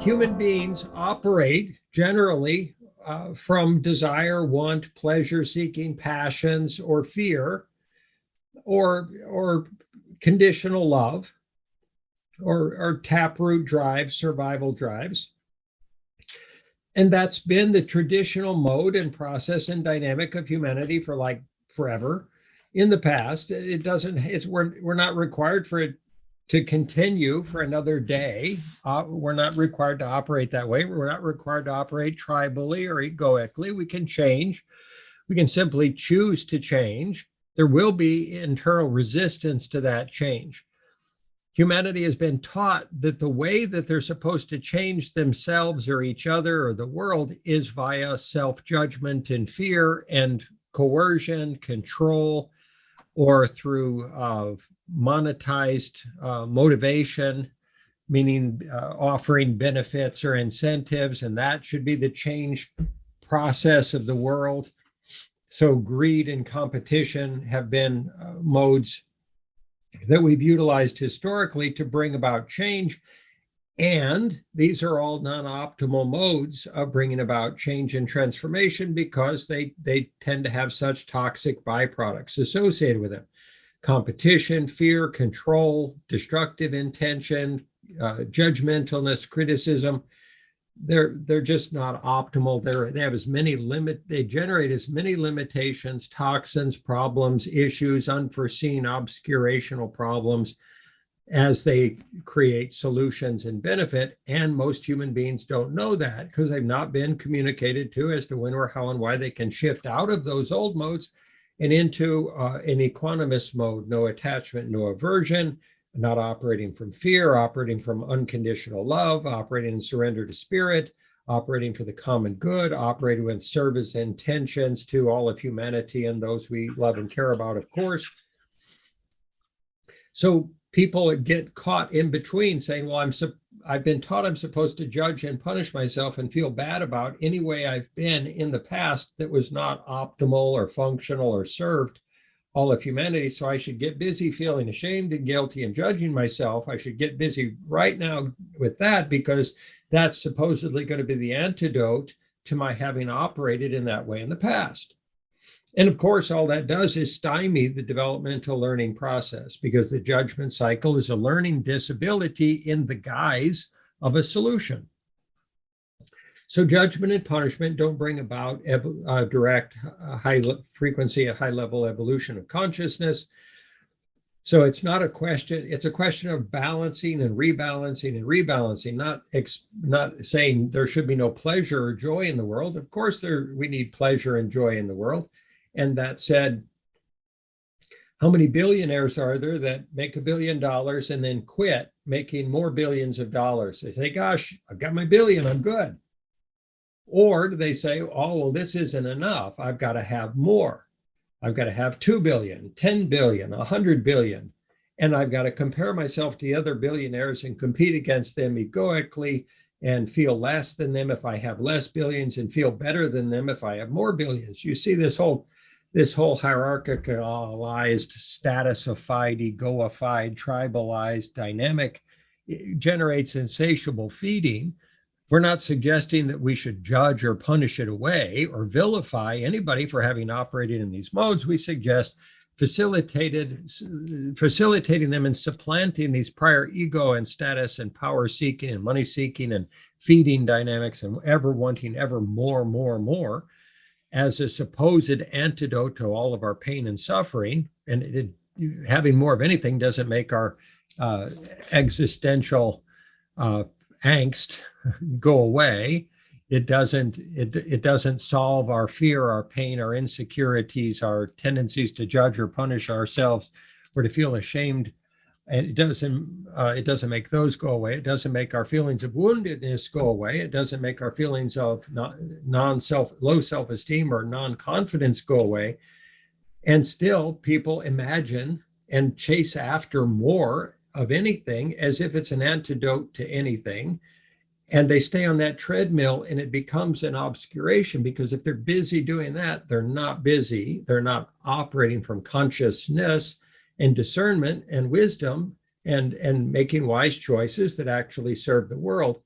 human beings operate generally from desire, want, pleasure-seeking passions, or fear, or conditional love, or taproot drives, survival drives. And that's been the traditional mode and process and dynamic of humanity for like forever. In the past, we're not required for it to continue for another day. We're not required to operate that way. We're not required to operate tribally or egoically. We can change. We can simply choose to change. There will be internal resistance to that change. Humanity has been taught that the way that they're supposed to change themselves or each other or the world is via self-judgment and fear and coercion, control, or through monetized motivation, meaning offering benefits or incentives, and that should be the change process of the world. So greed and competition have been modes that we've utilized historically to bring about change. And these are all non-optimal modes of bringing about change and transformation because they tend to have such toxic byproducts associated with them. Competition, fear, control, destructive intention, judgmentalness, criticism. They're just not optimal. They generate as many limitations, toxins, problems, issues, unforeseen obscurational problems as they create solutions and benefit. And most human beings don't know that because they've not been communicated to as to when or how and why they can shift out of those old modes and into an equanimous mode, no attachment, no aversion, not operating from fear, operating from unconditional love, operating in surrender to spirit, operating for the common good, operating with service intentions to all of humanity and those we love and care about, of course. So people get caught in between saying, well, I've been taught I'm supposed to judge and punish myself and feel bad about any way I've been in the past that was not optimal or functional or served all of humanity. So I should get busy feeling ashamed and guilty and judging myself. I should get busy right now with that because that's supposedly going to be the antidote to my having operated in that way in the past. And of course, all that does is stymie the developmental learning process because the judgment cycle is a learning disability in the guise of a solution. So judgment and punishment don't bring about direct high frequency, a high level evolution of consciousness. So it's not a question, it's a question of balancing and rebalancing, not saying there should be no pleasure or joy in the world. Of course, we need pleasure and joy in the world. And that said, how many billionaires are there that make $1 billion and then quit making more billions of dollars? They say, gosh, I've got my billion, I'm good. Or do they say, oh, well, this isn't enough. I've got to have more. I've got to have 2 billion, 10 billion, 100 billion. And I've got to compare myself to the other billionaires and compete against them egoically and feel less than them if I have less billions and feel better than them if I have more billions. You see this whole hierarchicalized, statusified, egoified, tribalized dynamic generates insatiable feeding. We're not suggesting that we should judge or punish it away or vilify anybody for having operated in these modes. We suggest facilitating them and supplanting these prior ego and status and power seeking and money seeking and feeding dynamics and ever wanting ever more as a supposed antidote to all of our pain and suffering. And having more of anything doesn't make our existential angst go away. It doesn't solve our fear, our pain, our insecurities, our tendencies to judge or punish ourselves or to feel ashamed. And it doesn't make those go away. It doesn't make our feelings of woundedness go away. It doesn't make our feelings of low self-esteem or non-confidence go away. And still people imagine and chase after more of anything as if it's an antidote to anything. And they stay on that treadmill and it becomes an obscuration because if they're busy doing that, they're not busy. They're not operating from consciousness and discernment and wisdom and making wise choices that actually serve the world.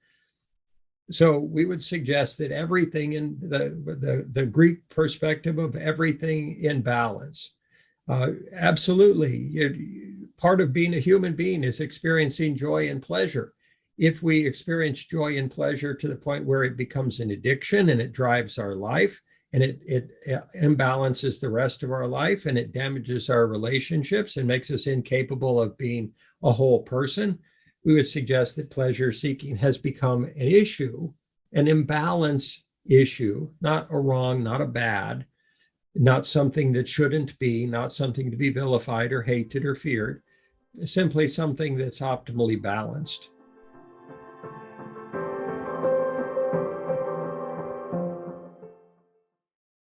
So we would suggest that everything in the Greek perspective of everything in balance. Absolutely. Part of being a human being is experiencing joy and pleasure. If we experience joy and pleasure to the point where it becomes an addiction and it drives our life and it imbalances the rest of our life and it damages our relationships and makes us incapable of being a whole person, we would suggest that pleasure seeking has become an issue, an imbalance issue, not a wrong, not a bad, not something that shouldn't be, not something to be vilified or hated or feared, simply something that's optimally balanced.